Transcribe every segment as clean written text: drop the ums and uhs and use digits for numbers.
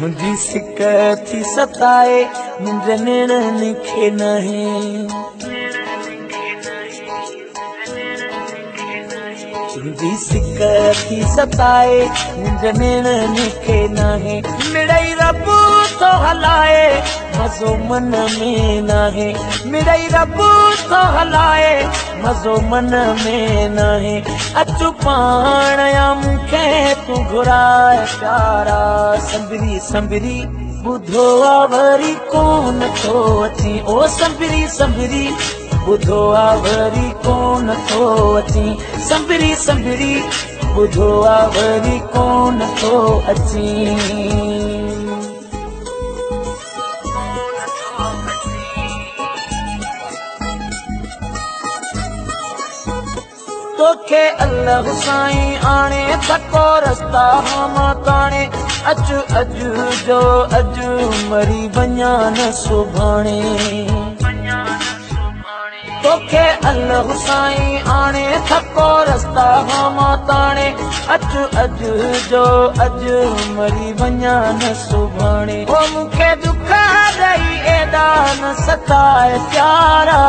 तुझी सिक थी सताए निंड नेणनि खे नाहे तुझी सिक थी सताए निंड नेणनि खे नाहे मिड़ई रब तो हलाए मज़ो मन में नाहे मिड़ई रब तो हलाए मज़ो मन में नाहे अचु पाण या मूंखे तूं घुराए प्यारा संभरी संभरी ॿुधो आ वरी कोन थो अची ओ संभरी संभरी ॿुधो आ वरी कोन थो अची संभरी संभरी ॿुधो आ वरी कोन थो अची तोखे अल्लाह साईं आणे थको रस्ता मां ताणे अचु अॼु जो अॼु मरी वञा न सुभाणे तोखे अल्लाह साईं आणे थको रस्ता मां ताणे अचु अॼु जो अॼु मरी वञा न सुभाणे ओ मूंखे दुख ॾेई एॾा न सताए प्यारा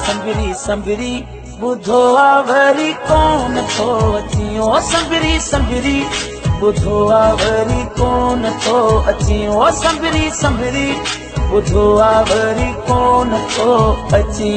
संभरी संभरी ॿुधो आ वरी कोन थो अची ओ संभरी संभरी ॿुधो आ वरी कोन थो अची ओ संभरी संभरी ॿुधो आ वरी कोन थो अची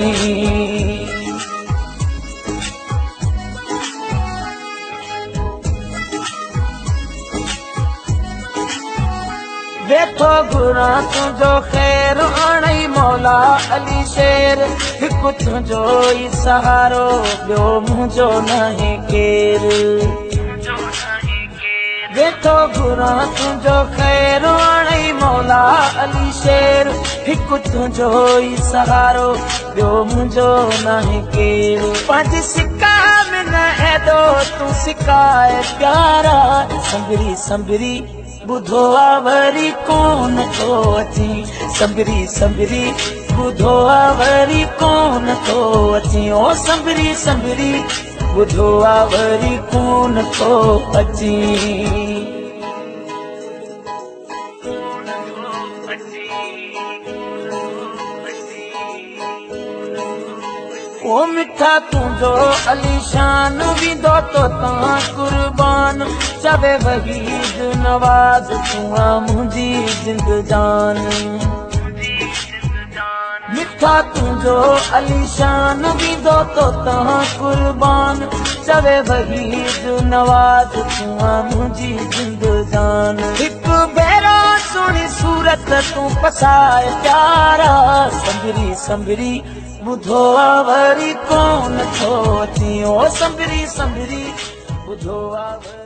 वेठो घुरा तुंहिंजो ख़ैर आणई मौला अली शेर हिकु तुंहिंजो ई सहारो ॿियो मुंहिंजो नाहे केरु वेठो घुरा तुंहिंजो ख़ैर आणई मौला अली शेर हिकु तुंहिंजो ई सहारो ॿियो मुंहिंजो नाहे केरु पंहिंजी सिका में न एॾो तूं सिकाए प्यारा संभरी संभरी ॿुधो आ वरी कोन थो अची संभरी संभरी ॿुधो आ वरी कोन थो अची ओ संभरी संभरी ॿुधो आ वरी कोन थो अची ओ मिठा तुंहिंजो अलीशान विंदो तो तां कुर्बान चवे वहीद नवाज़ तूं आ मुंहिंजी जिंदजान मिठा तुंहिंजो अलीशान विंदो तो तां कुर्बान चवे वहीद नवाज़ तूं आ मुंहिंजी जिंदजान हिकु भेरो सुहिणी सूरत तूं पसाए प्यारा संभरी संभरी ॿुधो आ वरी कोन थो अची ओ संभरी संभरी ॿुधो आ